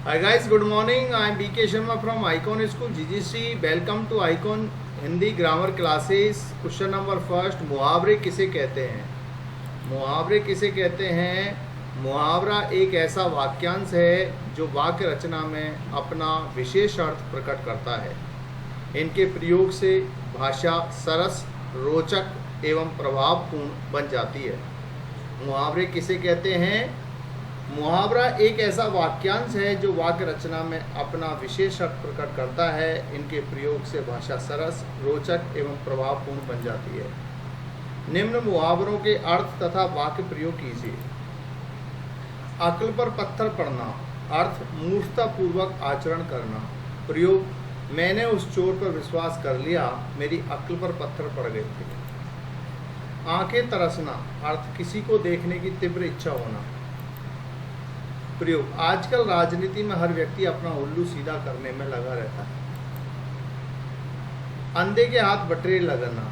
Hi guys, good morning. I am BK Sharma from Icon School GGC. Welcome to Icon Hindi grammar classes. Question number first, मुहावरे किसे कहते हैं? मुहावरे किसे कहते हैं? मुहावरा एक ऐसा वाक्यांश है जो वाक्य रचना में अपना विशेष अर्थ प्रकट करता है. इनके प्रयोग से भाषा सरस, रोचक एवं प्रभावपूर्ण बन जाती है. मुहावरे किसे कहते हैं? मुहावरा एक ऐसा वाक्यांश है जो वाक्य रचना में अपना विशेष अर्थ प्रकट करता है. इनके प्रयोग से भाषा सरस, रोचक एवं प्रभावपूर्ण बन जाती है. निम्न मुहावरों के अर्थ तथा वाक्य प्रयोग कीजिए. अक्ल पर पत्थर पड़ना. अर्थ मूर्खतापूर्वक आचरण करना. प्रयोग, मैंने उस चोर पर विश्वास कर लिया, मेरी अक्ल पर पत्थर पड़ गए थे. आंखें तरसना. अर्थ किसी को देखने की तीव्र इच्छा होना. प्रयोग, आजकल राजनीति में हर व्यक्ति अपना उल्लू सीधा करने में लगा रहता है. अंधे के हाथ बटरे लगना.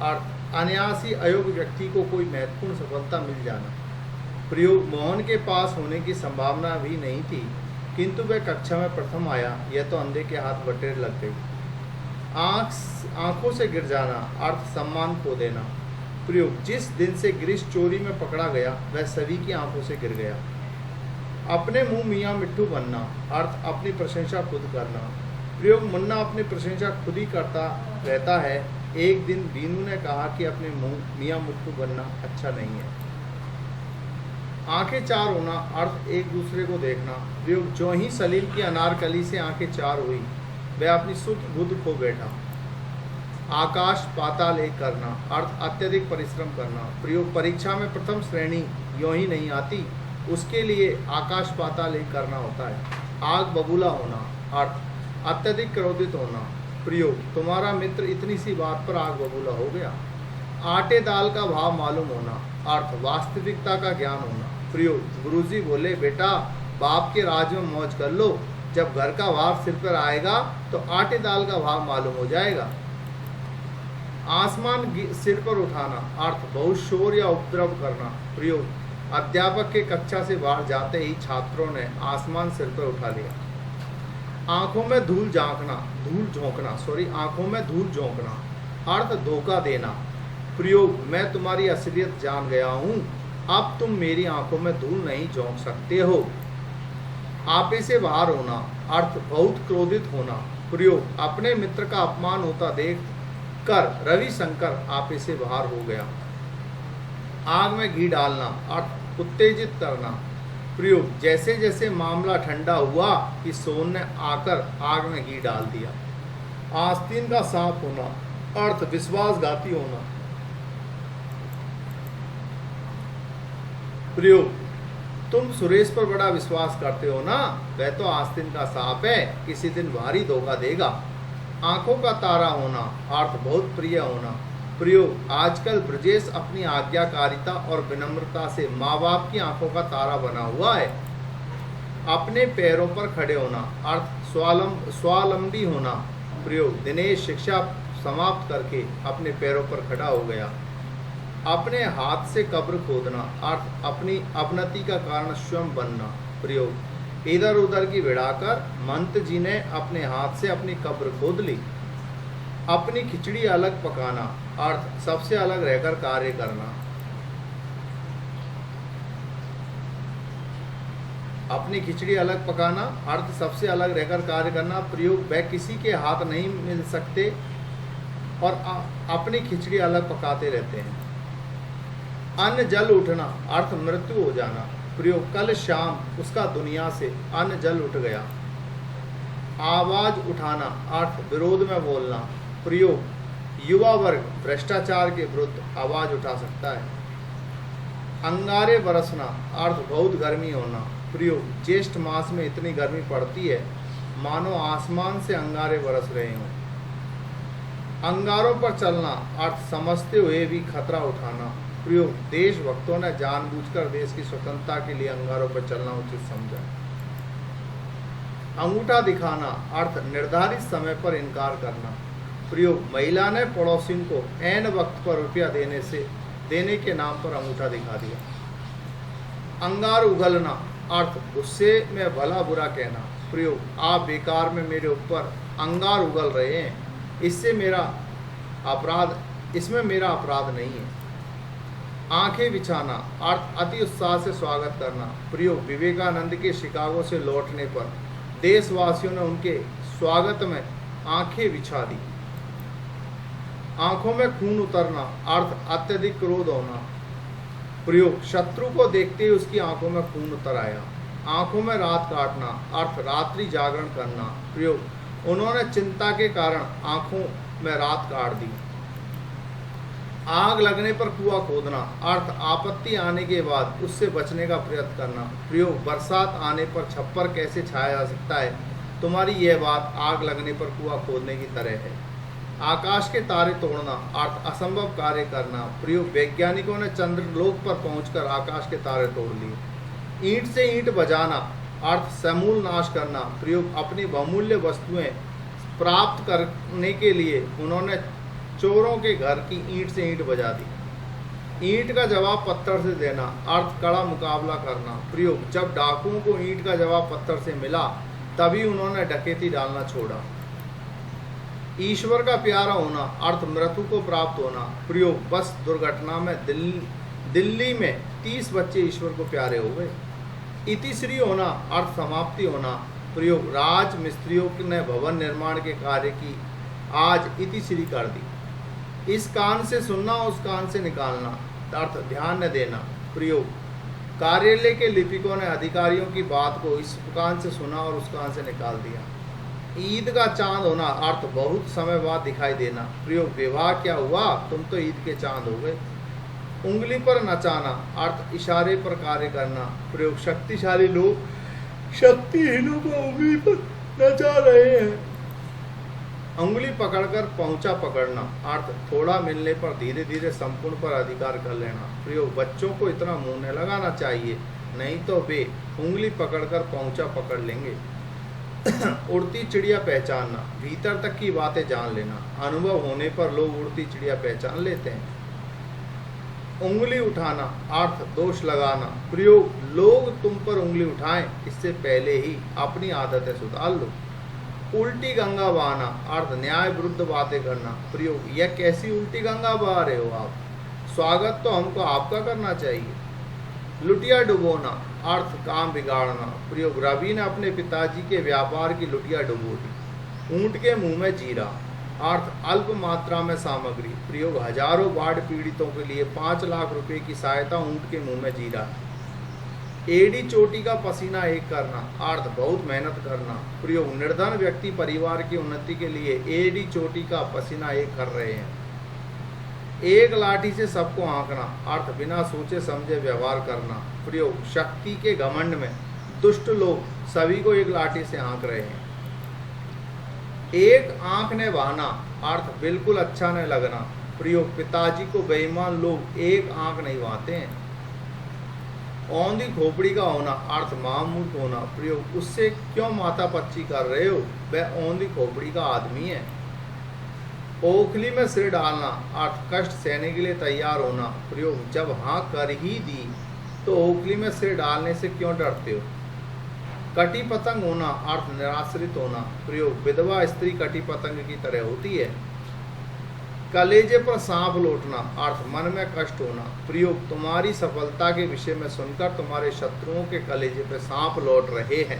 अर्थ अनायासी अयोग्य व्यक्ति को कोई महत्वपूर्ण सफलता मिल जाना. प्रयोग, मोहन के पास होने की संभावना भी नहीं थी किंतु वह कक्षा में प्रथम आया, यह तो अंधे के हाथ बटरे लग गई. आंखों से गिर जाना. अर्थ सम्मान खो देना. प्रयोग, जिस दिन से गिरीश चोरी में पकड़ा गया वह सभी की आंखों से गिर गया. अपने मुंह मियाँ मिट्ठू बनना. अर्थ अपनी प्रशंसा खुद करना. प्रयोग, मुन्ना अपनी प्रशंसा खुद ही करता रहता है. एक दिन बीनू ने कहा कि अपने मुंह मियाँ मिट्ठू बनना अच्छा नहीं है. आंखें चार होना. अर्थ एक दूसरे को देखना. प्रयोग, जो ही सलीम की अनारकली से आंखें चार हुई वह अपनी सुध बुध खो बैठा. आकाश पाताल एक करना. अर्थ अत्यधिक परिश्रम करना. प्रयोग, परीक्षा में प्रथम श्रेणी यों ही नहीं आती, उसके लिए आकाश पाताल एक करना होता है. आग बबूला होना. अर्थ अत्यधिक क्रोधित होना. प्रयोग, तुम्हारा मित्र इतनी सी बात पर आग बबूला हो गया. आटे दाल का भाव मालूम होना. अर्थ वास्तविकता का ज्ञान होना. प्रयोग, गुरुजी बोले, बेटा बाप के राज में मौज कर लो, जब घर का भार सिर पर आएगा तो आटे दाल का भाव मालूम हो जाएगा. आसमान सिर पर उठाना. अर्थ बहुत शोर या उपद्रव करना. प्रयोग, अध्यापक के कक्षा से बाहर जाते ही छात्रों ने आसमान सिर पर उठा लिया. आंखों में धूल झोंकना. आंखों में धूल झोंकना. अर्थ धोखा देना. प्रयोग, मैं तुम्हारी असलियत जान गया हूँ, अब तुम मेरी आंखों में धूल नहीं झोंक सकते हो. आपे से बाहर होना. अर्थ बहुत क्रोधित होना. प्रयोग, अपने मित्र का अपमान होता देख कर रविशंकर आपे से बाहर हो गया. आग में घी डालना. अर्थ उत्तेजित करना. प्रयोग, जैसे जैसे मामला ठंडा हुआ कि सोन ने आकर आग में घी डाल दिया. आस्तीन का सांप होना. अर्थ विश्वासघाती होना. प्रयोग, तुम सुरेश पर बड़ा विश्वास करते हो ना, वह तो आस्तीन का सांप है, किसी दिन भारी धोखा देगा. आंखों का तारा होना. अर्थ बहुत प्रिय होना. प्रयोग, आजकल ब्रजेश अपनी आज्ञाकारिता और विनम्रता से माँ बाप की आंखों का तारा बना हुआ है. अपने पैरों पर खड़े होना. अर्थ स्वावलंबी होना. प्रयोग, दिनेश शिक्षा समाप्त करके अपने पैरों पर खड़ा हो गया. अपने हाथ से कब्र खोदना. अर्थ अपनी अवनति का कारण स्वयं बनना. प्रयोग, इधर उधर की भिड़ाकर मंत जी ने अपने हाथ से अपनी कब्र खोद ली. अपनी खिचड़ी अलग पकाना. अर्थ सबसे अलग रहकर कार्य करना. अपनी खिचड़ी अलग पकाना. अर्थ सबसे अलग रहकर कार्य करना. प्रयोग, वह किसी के हाथ नहीं मिल सकते और अपनी खिचड़ी अलग पकाते रहते हैं. अन्न जल उठना. अर्थ मृत्यु हो जाना. प्रयोग, कल शाम उसका दुनिया से अन्न जल उठ गया. आवाज उठाना. अर्थ विरोध में बोलना. प्रयोग, युवा वर्ग भ्रष्टाचार के विरुद्ध आवाज उठा सकता है. अंगारे बरसना. अर्थ बहुत गर्मी होना. प्रयोग, ज्येष्ठ मास में इतनी गर्मी पड़ती है मानो आसमान से अंगारे बरस रहे हों. अंगारों पर चलना. अर्थ समझते हुए भी खतरा उठाना. प्रयोग, देशभक्तों ने जानबूझकर देश की स्वतंत्रता के लिए अंगारों पर चलना उचित समझा. अंगूठा दिखाना. अर्थ निर्धारित समय पर इनकार करना. प्रयोग, महिला ने पड़ोसी को ऐन वक्त पर रुपया देने के नाम पर अंगूठा दिखा दिया. अंगार उगलना. अर्थ गुस्से में भला बुरा कहना. प्रयोग आप बेकार में मेरे ऊपर अंगार उगल रहे हैं, इसमें मेरा अपराध नहीं है। आंखें बिछाना अर्थ अति उत्साह से स्वागत करना। प्रयोग विवेकानंद के शिकागो से लौटने पर देशवासियों ने उनके स्वागत में आंखें बिछा दी। आंखों में खून उतरना अर्थ अत्यधिक क्रोध होना। प्रयोग शत्रु को देखते ही उसकी आंखों में खून उतर आया। आंखों में रात काटना अर्थ रात्रि जागरण करना। प्रयोग उन्होंने चिंता के कारण आंखों में रात काट दी। आग लगने पर कुआं खोदना अर्थ आपत्ति आने के बाद उससे बचने का प्रयत्न करना। प्रयोग बरसात आने पर छप्पर कैसे छाया जा सकता है, तुम्हारी यह बात आग लगने पर कुआं खोदने की तरह है। आकाश के तारे तोड़ना अर्थ असंभव कार्य करना। प्रयोग वैज्ञानिकों ने चंद्रलोक पर पहुंचकर आकाश के तारे तोड़ लिए। ईंट से ईंट बजाना अर्थ समूल नाश करना। प्रयोग अपनी बहुमूल्य वस्तुएं प्राप्त करने के लिए उन्होंने चोरों के घर की ईंट से ईंट बजा दी। ईंट का जवाब पत्थर से देना अर्थ कड़ा मुकाबला करना। प्रयोग जब डाकुओं को ईंट का जवाब पत्थर से मिला तभी उन्होंने डकैती डालना छोड़ा। ईश्वर का प्यारा होना अर्थ मृत्यु को प्राप्त होना। प्रयोग बस दुर्घटना में दिल्ली में 30 बच्चे ईश्वर को प्यारे हो गए। इतिश्री होना अर्थ समाप्ति होना। प्रयोग राज मिस्त्रियों ने भवन निर्माण के कार्य की आज इतिश्री कर दी। इस कान से सुनना उस कान से निकालना अर्थ ध्यान न देना। प्रयोग कार्यालय के लिपिकों ने अधिकारियों की बात को इस कान से सुना और उस कान से निकाल दिया। ईद का चांद होना अर्थ बहुत समय बाद दिखाई देना। प्रयोग विवाह क्या हुआ, तुम तो ईद के चांद हो गए। उंगली पर नचाना अर्थ इशारे पर कार्य करना। प्रयोग शक्तिशाली लोग शक्तिहीनों को उंगली पर नचा रहे हैं। उंगली पकड़कर पहुंचा पकड़ना अर्थ थोड़ा मिलने पर धीरे धीरे संपूर्ण पर अधिकार कर लेना। प्रयोग बच्चों को इतना मुंह न लगाना चाहिए, नहीं तो वे उंगली पकड़कर पहुंचा पकड़ लेंगे। उड़ती चिड़िया पहचानना भीतर तक की बातें जान लेना। अनुभव होने पर लोग उड़ती चिड़िया पहचान लेते हैं। उंगली उठाना अर्थ दोष लगाना। प्रयोग लोग तुम पर उंगली उठाएं इससे पहले ही अपनी आदतें सुधार लो। उल्टी गंगा बहाना अर्थ न्याय विरुद्ध बातें करना। प्रयोग यह कैसी उल्टी गंगा बहा रहे हो आप, स्वागत तो हमको आपका करना चाहिए। लुटिया डुबोना अर्थ काम बिगाड़ना। प्रयोग रवि ने अपने पिताजी के व्यापार की लुटिया डुबो दी। ऊंट के मुंह में जीरा अर्थ अल्प मात्रा में सामग्री। प्रयोग हजारों बाढ़ पीड़ितों के लिए 5 लाख रुपए की सहायता ऊंट के मुंह में जीरा। एडी चोटी का पसीना एक करना अर्थ बहुत मेहनत करना। प्रयोग निर्धन व्यक्ति परिवार की उन्नति के लिए एडी चोटी का पसीना एक कर रहे हैं। एक लाठी से सबको आंकना अर्थ बिना सोचे समझे व्यवहार करना। प्रयोग शक्ति के घमंड में दुष्ट लोग सभी को एक लाठी से आंक रहे हैं। एक आंख ने बहाना अर्थ बिल्कुल अच्छा न लगना। प्रयोग पिताजी को बेईमान लोग एक आंख नहीं बहाते हैं। औंधी खोपड़ी का होना अर्थ महामूर्ख होना। प्रयोग उससे क्यों माथा पच्ची कर रहे हो, वह औंधी खोपड़ी का आदमी है। ओखली में सिर डालना अर्थ कष्ट सहने के लिए तैयार होना। प्रयोग जब हाँ कर ही दी तो ओखली में सिर डालने से क्यों डरते हो। कटी पतंग होना अर्थ निराश्रित होना। प्रयोग विधवा स्त्री कटी पतंग की तरह होती है। कलेजे पर सांप लौटना अर्थ मन में कष्ट होना। प्रयोग तुम्हारी सफलता के विषय में सुनकर तुम्हारे शत्रुओं के कलेजे पर सांप लौट रहे हैं।